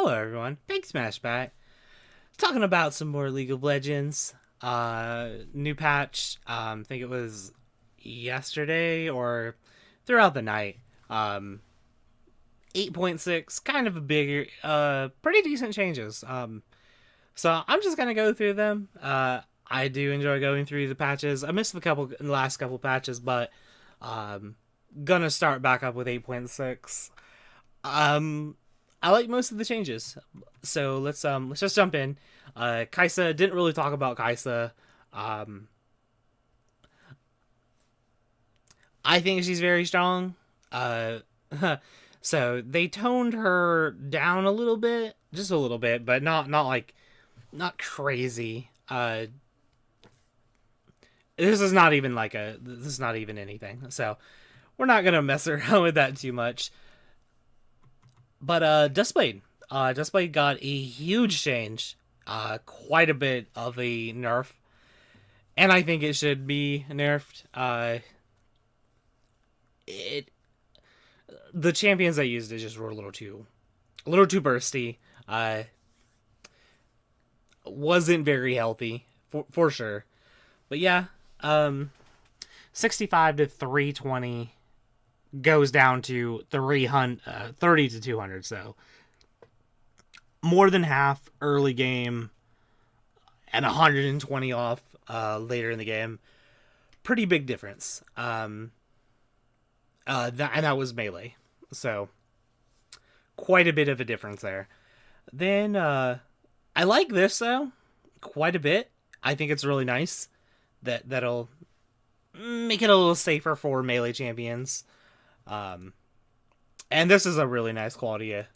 Hello everyone, Pegg Smash back. Talking about some more League of Legends. New patch, I think it was yesterday or throughout the night. 8.6, kind of a bigger, pretty decent changes. So I'm just gonna go through them. I do enjoy going through the patches. I missed the last couple patches, but gonna start back up with 8.6. Um, I like most of the changes. So let's just jump in. Kaisa, didn't really talk about Kaisa. Um, I think she's very strong. Uh, so they toned her down a little bit, just a little bit, but not crazy. This is not even anything. So we're not gonna mess around with that too much. But Duskblade. Duskblade got a huge change. Quite a bit of a nerf. And I think it should be nerfed. It the champions that used it just were a little too bursty. Wasn't very healthy for sure. But yeah, 65 to 320 goes down to 30 to 200. So more than half early game and 120 off later in the game. Pretty big difference. That was melee. So quite a bit of a difference there. Then I like this though quite a bit. I think it's really nice that'll make it a little safer for melee champions. And this is a really nice quality of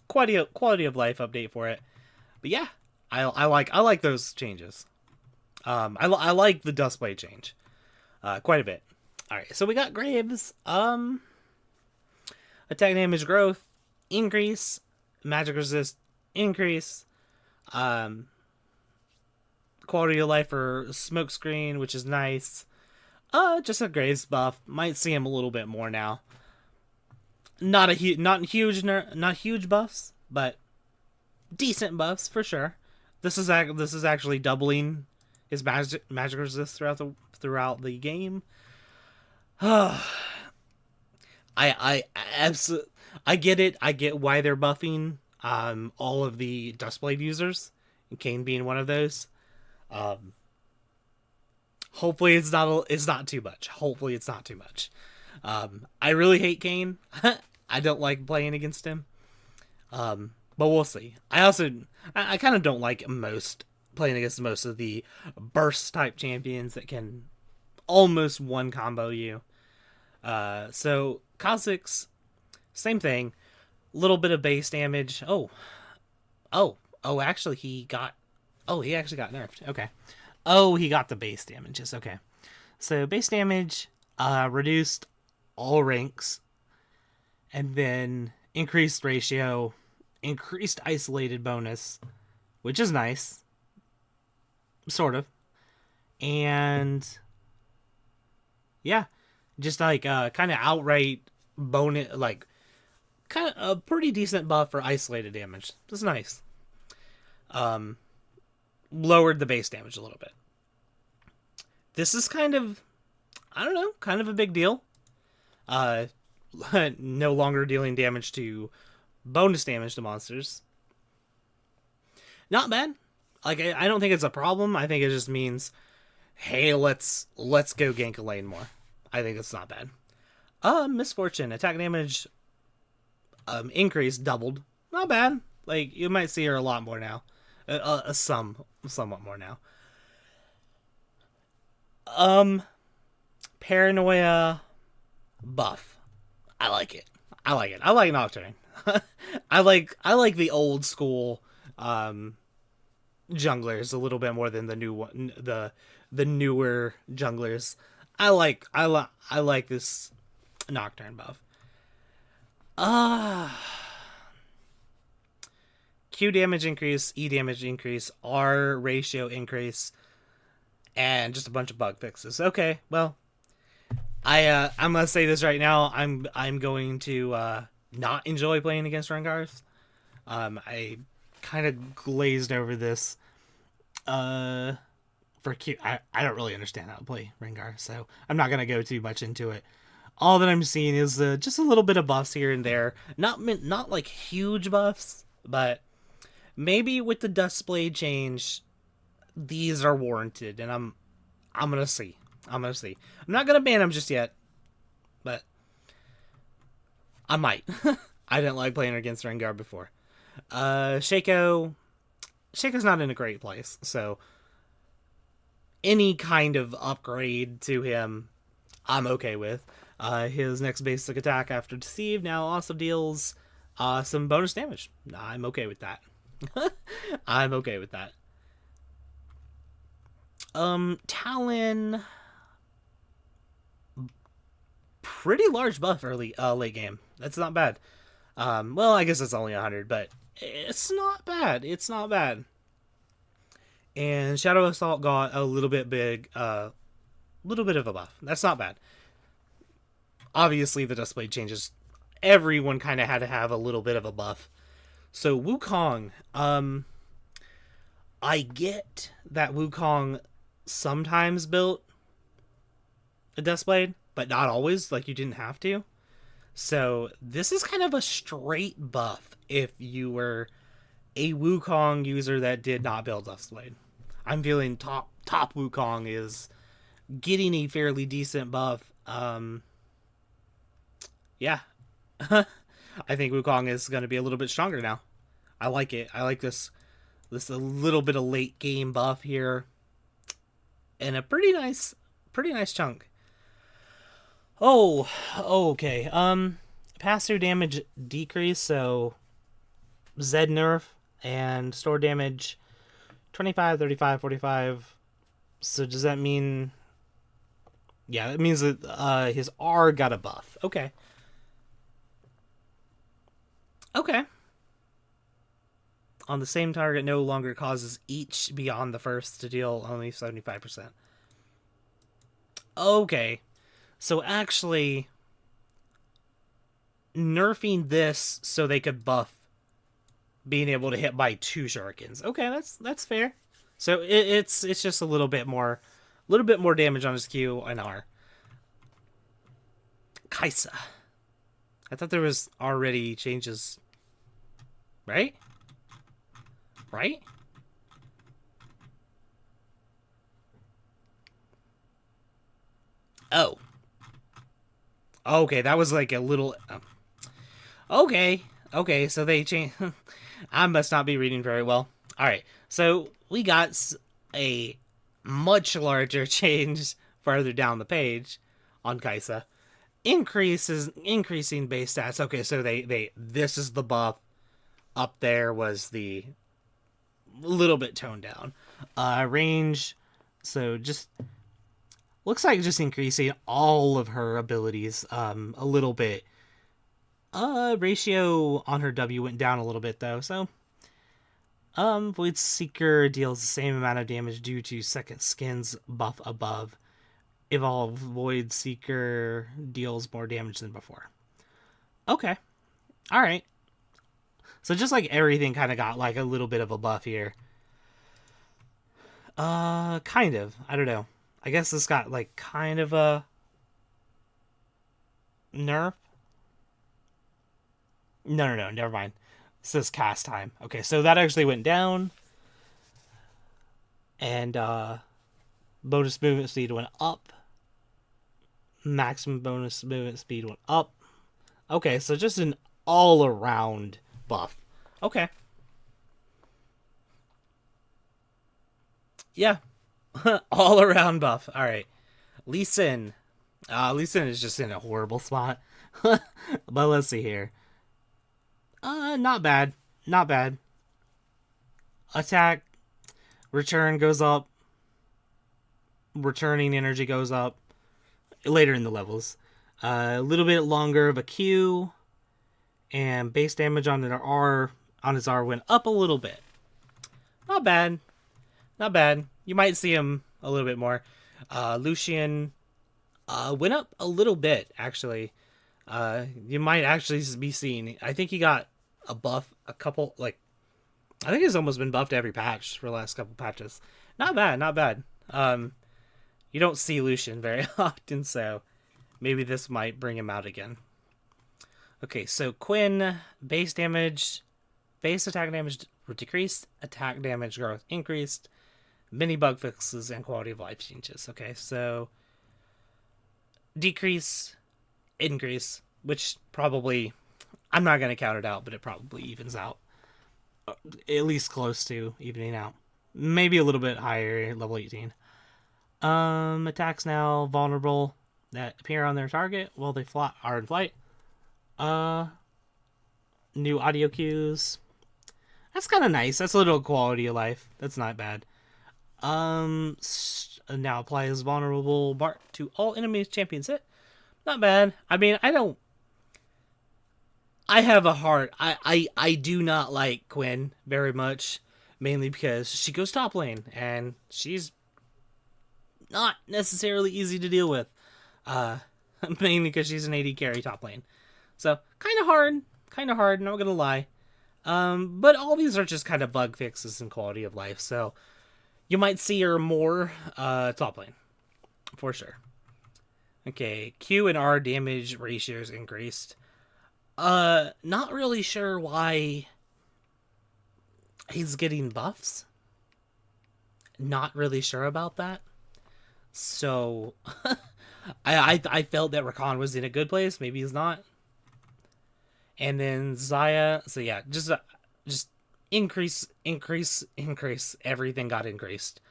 life update for it. But yeah, I like those changes. I like the Duskblade change, quite a bit. All right, so we got Graves. Attack damage growth increase, magic resist increase, quality of life for smokescreen, which is nice. Just a Graves buff. Might see him a little bit more now. Not huge buffs, but decent buffs for sure. This is actually doubling his magic resist throughout the game. I absolutely get it. I get why they're buffing all of the Duskblade users, and Kayn being one of those. Hopefully it's not too much. Hopefully it's not too much. I really hate Kayn. I don't like playing against him. But we'll see. I kind of don't like playing against most of the burst type champions that can almost one combo you. So Kha'Zix, same thing. Little bit of base damage. Actually he actually got nerfed. Okay. Oh, he got the base damages. Okay. So base damage, reduced all ranks, and then increased ratio, increased isolated bonus, which is nice. Sort of. And yeah, just like kind of outright bonus, like kind of a pretty decent buff for isolated damage. That's nice. Lowered the base damage a little bit. This is kind of, I don't know, kind of a big deal. No longer dealing damage to bonus damage to monsters. Not bad. Like I don't think it's a problem. I think it just means, hey, let's go gank a lane more. I think it's not bad. Misfortune attack damage increase doubled. Not bad. Like you might see her a lot more now. Somewhat more now. Paranoia buff. I like it. I like Nocturne. I like the old school junglers a little bit more than the newer junglers. I like this Nocturne buff. Q damage increase, E damage increase, R ratio increase, and just a bunch of bug fixes. Okay, well, I'm gonna say this right now. I'm going to not enjoy playing against Rengars. I kind of glazed over this. For Q, I don't really understand how to play Rengar, so I'm not gonna go too much into it. All that I'm seeing is just a little bit of buffs here and there. Not like huge buffs, but maybe with the Duskblade change, these are warranted, and I'm gonna see. I'm not gonna ban them just yet, but I might. I didn't like playing against Rengar before. Shaco's not in a great place, so any kind of upgrade to him, I'm okay with. His next basic attack after Deceive now also deals some bonus damage. I'm okay with that. I'm okay with that. Talon, pretty large buff early late game. That's not bad. Well, I guess it's only 100, but it's not bad. It's not bad. And Shadow Assault got a little bit big, little bit of a buff. That's not bad. Obviously, the Duskblade changes. Everyone kind of had to have a little bit of a buff. So Wukong, I get that Wukong sometimes built a Duskblade, but not always. Like, you didn't have to. So this is kind of a straight buff if you were a Wukong user that did not build Duskblade. I'm feeling top Wukong is getting a fairly decent buff. Yeah. I think Wukong is going to be a little bit stronger now. I like it. I like this a little bit of late game buff here. And a pretty nice chunk. Oh, okay. Pass-through damage decrease, so Zed nerf and store damage 25, 35, 45. So does that mean... Yeah, that means that his R got a buff. Okay. Okay. On the same target, no longer causes each beyond the first to deal only 75%. Okay. So actually, nerfing this so they could buff being able to hit by 2 shurikens. Okay, that's fair. So it's just a little bit more damage on his Q and R. Kaisa. I thought there was already changes. Right? Right? Oh. Okay, that was like a little... Okay, so they changed... I must not be reading very well. Alright, so we got a much larger change farther down the page on Kaisa. Increasing base stats. Okay, so this is the buff. Up there was the little bit toned down. Range, so just... Looks like just increasing all of her abilities a little bit. Ratio on her W went down a little bit though, so Void Seeker deals the same amount of damage due to second skins buff above. Evolve Void Seeker deals more damage than before. Okay. Alright. So just like everything kind of got like a little bit of a buff here. Kind of. I don't know. I guess this got like kind of a nerf. No, never mind. This is cast time. Okay, so that actually went down. And bonus movement speed went up. Maximum bonus movement speed went up. Okay, so just an all-around buff. Okay. Yeah. All-around buff. Alright. Lee Sin. Lee Sin is just in a horrible spot. But let's see here. Not bad. Not bad. Attack. Return goes up. Returning energy goes up. Later in the levels. A little bit longer of a Q. And base damage on his R went up a little bit. Not bad. Not bad. You might see him a little bit more. Lucian went up a little bit, actually. You might actually be seeing... I think he got a buff a couple, like, I think he's almost been buffed every patch for the last couple patches. Not bad, not bad. You don't see Lucian very often, so maybe this might bring him out again. Okay, so Quinn, base damage, base attack damage decreased, attack damage growth increased, many bug fixes, and quality of life changes. Okay, so decrease, increase, which probably, I'm not going to count it out, but it probably evens out. At least close to evening out. Maybe a little bit higher at level 18. Attacks now vulnerable that appear on their target while they are in flight. New audio cues. That's kind of nice. That's a little quality of life. That's not bad. Now applies vulnerable mark to all enemies champions hit. Not bad. I mean, I have a heart. I do not like Quinn very much, mainly because she goes top lane and she's not necessarily easy to deal with. Mainly because she's an AD carry top lane. So kind of hard, not gonna lie. But all these are just kind of bug fixes and quality of life, so you might see her more top lane, for sure. Okay, Q and R damage ratios increased. Not really sure why he's getting buffs. Not really sure about that. So, I felt that Rakan was in a good place. Maybe he's not. And then Xayah. So yeah, just increase. Everything got increased.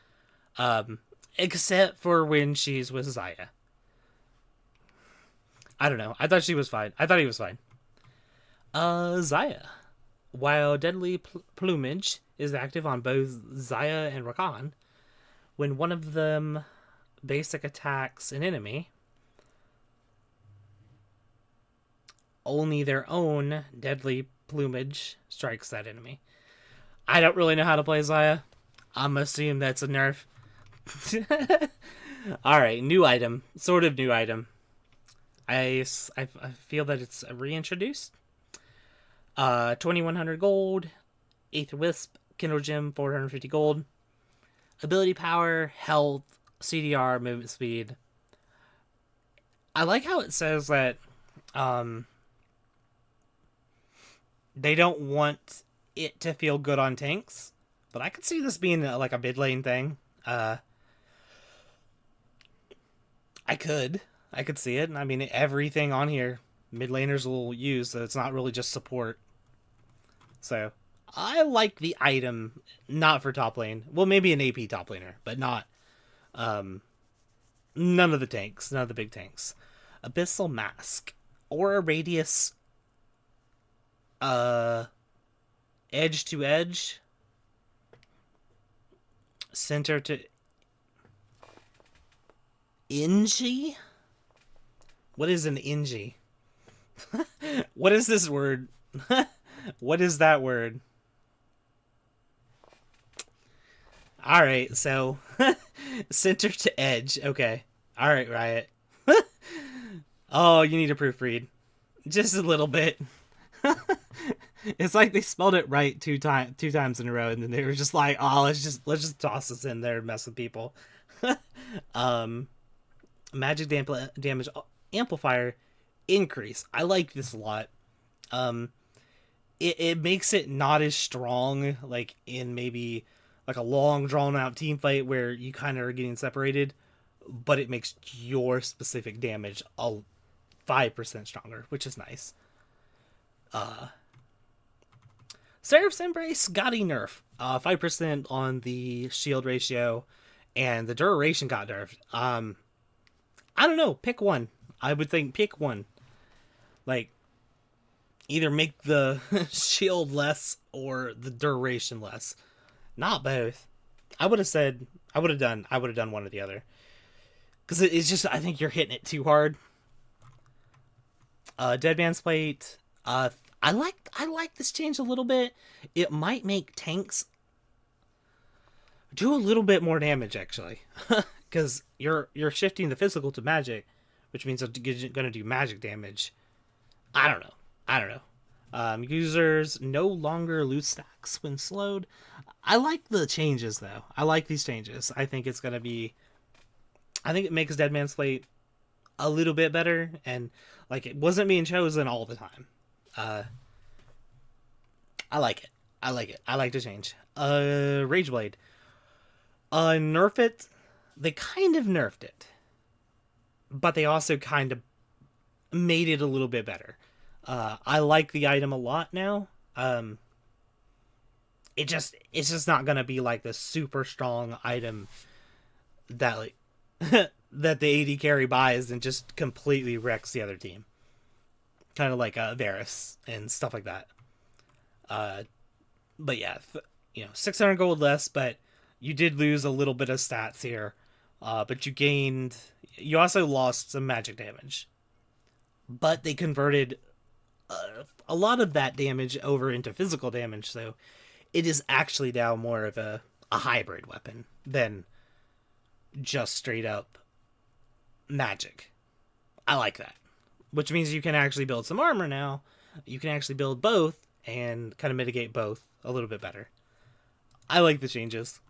Except for when she's with Xayah. I don't know. I thought she was fine. I thought he was fine. Xayah. While Deadly Plumage is active on both Xayah and Rakan, when one of them basic attacks an enemy, only their own Deadly Plumage strikes that enemy. I don't really know how to play Xayah. I'm assuming that's a nerf. Alright, new item. Sort of new item. I feel that it's reintroduced. 2100 gold, Aether Wisp, Kindle Gem, 450 gold, ability power, health, CDR, movement speed. I like how it says that they don't want it to feel good on tanks, but I could see this being like a mid lane thing. I could see it. I mean, everything on here mid laners will use, so it's not really just support. So I like the item, not for top lane. Well, maybe an AP top laner, but not none of the tanks, none of the big tanks. Abyssal Mask, Aura Radius, edge to edge, center to Inji. What is an Inji? What is this word? What is that word? Alright, so center to edge. Okay. Alright, Riot. Oh, you need a proofread. Just a little bit. It's like they spelled it right two times in a row, and then they were just like, oh, let's just toss this in there and mess with people. Magic damage amplifier increase. I like this a lot. It makes it not as strong, like in maybe like a long drawn out team fight where you kind of are getting separated, but it makes your specific damage 5% stronger, which is nice. Seraph's Embrace got a nerf. 5% on the shield ratio, and the duration got nerfed. I don't know. Pick one. I would think pick one. Like, either make the shield less or the duration less. Not both. I would have done one or the other. Because it's just, I think you're hitting it too hard. Dead Man's Plate. I like this change a little bit. It might make tanks do a little bit more damage, actually. Because you're shifting the physical to magic, which means you're going to do magic damage. I don't know. Users no longer lose stacks when slowed. I like the changes though. I like these changes. I think it's gonna be. I think it makes Dead Man's Slate a little bit better, and like it wasn't being chosen all the time. Uh, I like it. I like it. I like to change. Rageblade. Nerf it. They kind of nerfed it, but they also kind of made it a little bit better. I like the item a lot now. It's just not gonna be like the super strong item that like that the AD carry buys and just completely wrecks the other team. Kind of like Varus and stuff like that. But yeah, 600 gold less, but you did lose a little bit of stats here. But you also lost some magic damage. But they converted a lot of that damage over into physical damage, so it is actually now more of a hybrid weapon than just straight up magic. I like that. Which means you can actually build some armor now. You can actually build both and kind of mitigate both a little bit better. I like the changes.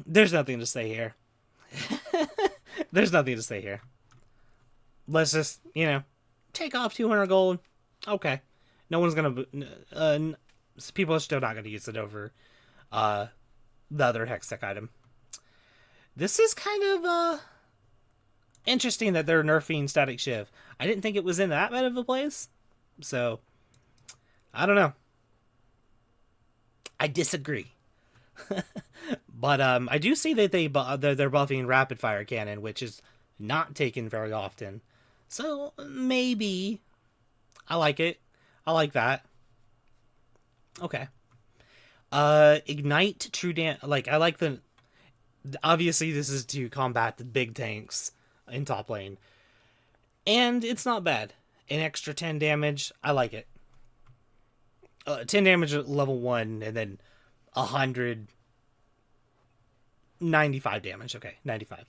There's nothing to say here. There's nothing to say here. Let's just, take off 200 gold. Okay. No one's going to... people are still not going to use it over the other Hextech item. This is kind of interesting that they're nerfing Static Shiv. I didn't think it was in that bad of a place. So, I don't know. I disagree. But I do see that they're buffing Rapid Fire Cannon, which is not taken very often. So, maybe. I like it. I like that. Okay. Ignite True Damage. Like, I like the... Obviously, this is to combat the big tanks in top lane. And it's not bad. An extra 10 damage. I like it. 10 damage at level 1, and then 195 damage. Okay, 95.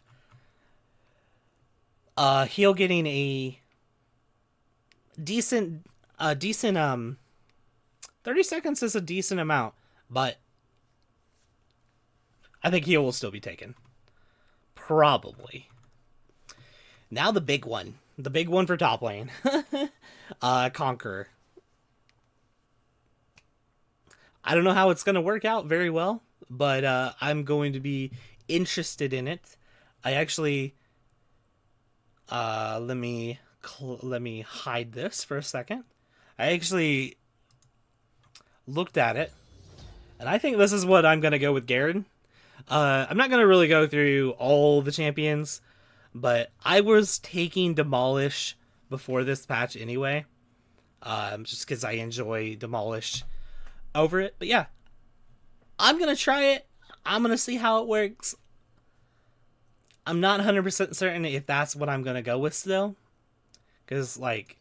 Heal getting a decent 30 seconds is a decent amount, but I think heal will still be taken. Probably. Now the big one. The big one for top lane. Conqueror. I don't know how it's going to work out very well, but I'm going to be interested in it. I actually... let me hide this for a second. I actually looked at it, and I think this is what I'm going to go with Garen. I'm not going to really go through all the champions, but I was taking Demolish before this patch anyway, just because I enjoy Demolish over it. But yeah, I'm going to try it. I'm going to see how it works. I'm not 100% certain if that's what I'm going to go with still, because, like,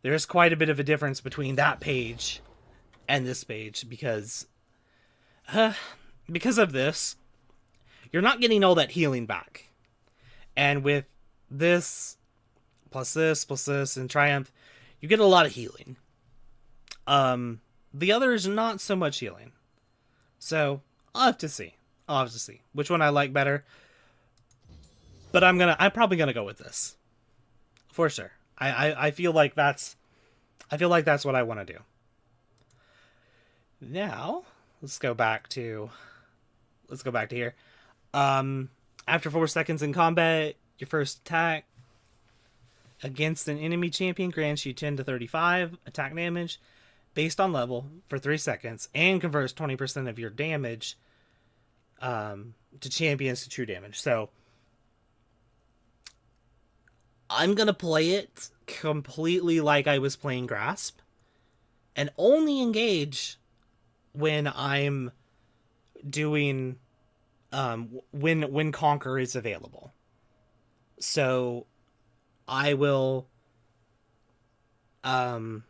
there's quite a bit of a difference between that page and this page, because of this, you're not getting all that healing back. And with this, plus this, and Triumph, you get a lot of healing. The other is not so much healing. So, I'll have to see. Which one I like better. But I'm probably gonna go with this. For sure. I feel like that's what I want to do. Now, let's go back to here. After 4 seconds in combat, your first attack against an enemy champion grants you 10 to 35 attack damage based on level for 3 seconds and converts 20% of your damage to champions to true damage. So I'm going to play it completely like I was playing Grasp and only engage when I'm doing when Conqueror is available. So I will do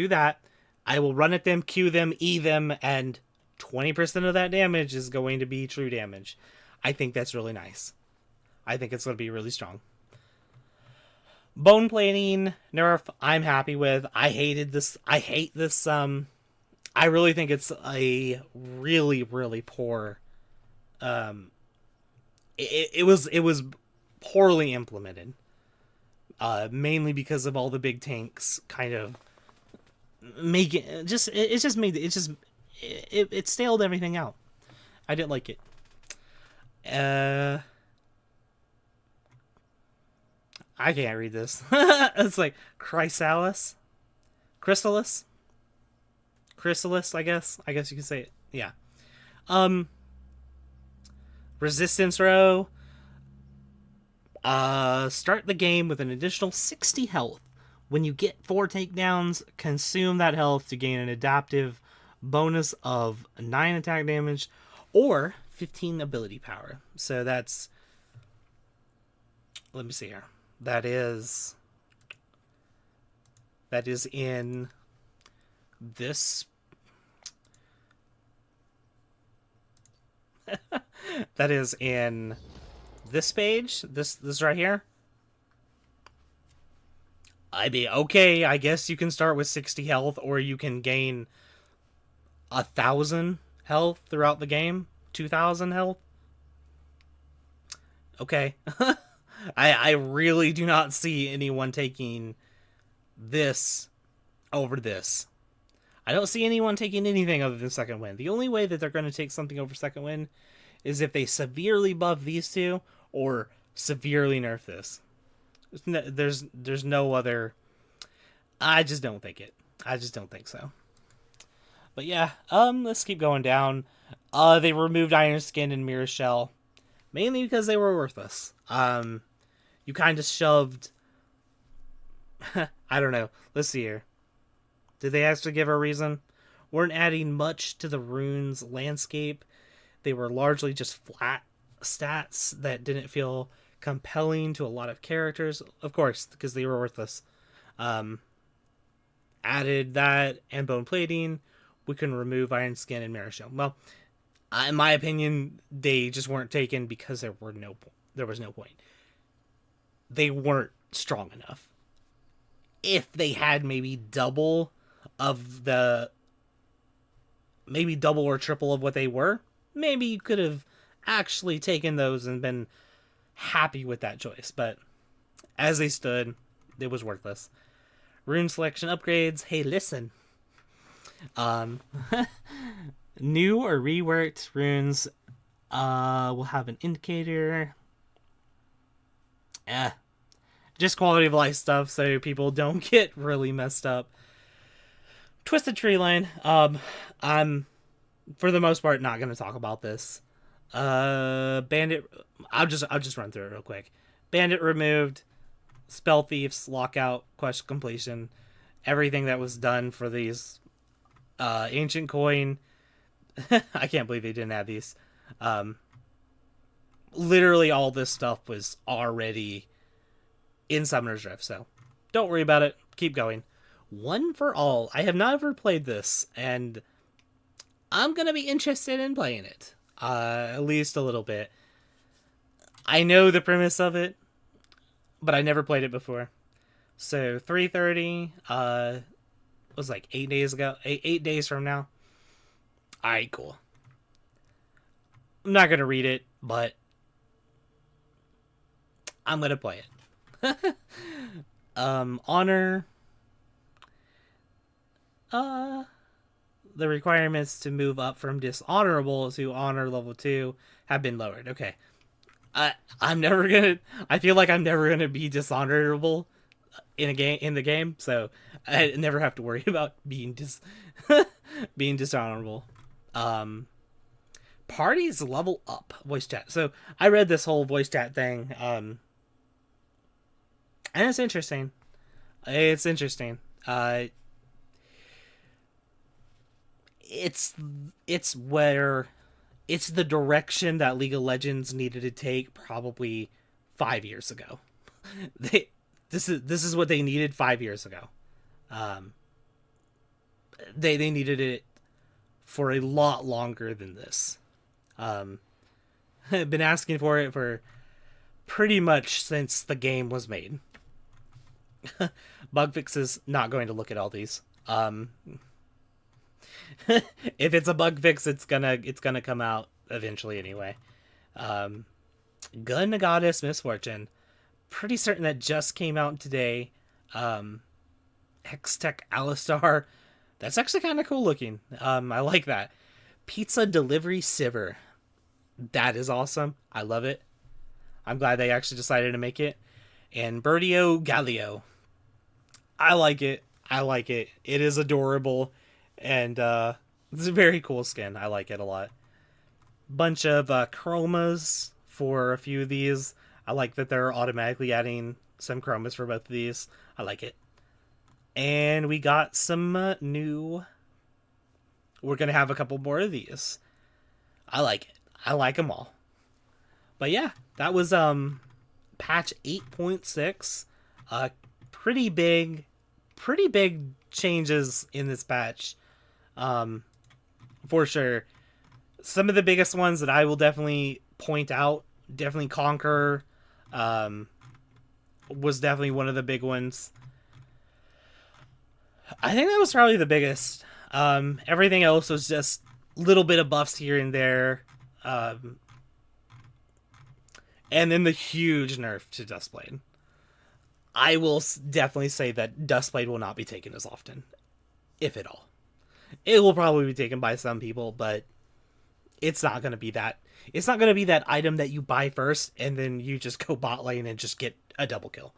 that. I will run at them, Q them, E them, and 20% of that damage is going to be true damage. I think that's really nice. I think it's going to be really strong. Bone plating nerf, I'm happy with. I hated this. I hate this. I really think it's a really, really poor. It was poorly implemented. Mainly because of all the big tanks kind of making just it just made it just it staled everything out. I didn't like it. Uh, I can't read this. It's like Chrysalis, Chrysalis, Chrysalis. I guess. I guess you can say it. Yeah. Um, Resistance row. Start the game with an additional 60 health. When you get 4 takedowns, consume that health to gain an adaptive bonus of 9 attack damage or 15 ability power. So that's, let me see here. That is in this that is in this page, this right here. I mean, okay, I guess you can start with 60 health, or you can gain 1,000 health throughout the game, 2,000 health. Okay, I really do not see anyone taking this over this. I don't see anyone taking anything other than second wind. The only way that they're going to take something over second wind is if they severely buff these two or severely nerf this. There's no other. I just don't think it. I just don't think so. But yeah, let's keep going down. They removed Iron Skin and Mirror Shell, mainly because they were worthless. You kind of shoved. I don't know. Let's see here. Did they actually give a reason? Weren't adding much to the runes landscape. They were largely just flat stats that didn't feel compelling to a lot of characters, of course, because they were worthless. Added that and bone plating, we can remove Iron Skin and Mirror Shell. Well, in my opinion, they just weren't taken because there was no point. They weren't strong enough. If they had maybe double or triple of what they were, maybe you could have actually taken those and been happy with that choice. But as they stood, it was worthless. Rune selection upgrades. Hey, listen. New or reworked runes will have an indicator. Just quality of life stuff so people don't get really messed up. Twisted Tree Line. I'm for the most part not going to talk about this. Bandit. I'll just run through it real quick. Bandit removed. Spell Thieves, Lockout, Quest Completion, everything that was done for these Ancient Coin. I can't believe they didn't add these. Literally all this stuff was already in Summoner's Rift, so don't worry about it. Keep going. One for All. I have never played this, and I'm going to be interested in playing it. At least a little bit. I know the premise of it, but I never played it before. So 3:30 was like 8 days ago. 8 days from now. Alright, cool. I'm not gonna read it, but I'm gonna play it. Honor. The requirements to move up from dishonorable to honor level 2 have been lowered. Okay. I'm never gonna. I feel like I'm never gonna be dishonorable in the game, so I never have to worry about being being dishonorable. Parties level up voice chat. So I read this whole voice chat thing, and it's interesting. It's interesting. It's where. It's the direction that League of Legends needed to take probably 5 years ago. This is what they needed 5 years ago. They needed it for a lot longer than this. I've been asking for it for pretty much since the game was made. Bug Fix is not going to look at all these. If it's a bug fix, it's gonna come out eventually anyway. Um, Gun Goddess Misfortune, pretty certain that just came out today. Hextech Alistar, that's actually kind of cool looking. I like that. Pizza Delivery Sivir, that is awesome. I love it. I'm glad they actually decided to make it. And Birdio Galio, I like it. I like it. It is adorable, and it's a very cool skin. I like it a lot. Bunch of chromas for a few of these. I like that they're automatically adding some chromas for both of these. I like it. And we got some new. We're gonna have a couple more of these. I like it. I like them all. But yeah, that was patch 8.6. Pretty big, pretty big changes in this patch. For sure. Some of the biggest ones that I will definitely point out, definitely Conqueror, was definitely one of the big ones. I think that was probably the biggest. Everything else was just a little bit of buffs here and there. And then the huge nerf to Duskblade. I will definitely say that Duskblade will not be taken as often, if at all. It will probably be taken by some people, but it's not going to be that. It's not going to be that item that you buy first and then you just go bot lane and just get a double kill.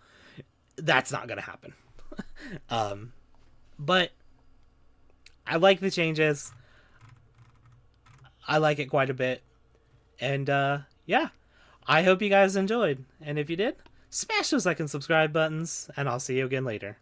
That's not going to happen. But I like the changes. I like it quite a bit. And yeah, I hope you guys enjoyed. And if you did, smash those like and subscribe buttons, and I'll see you again later.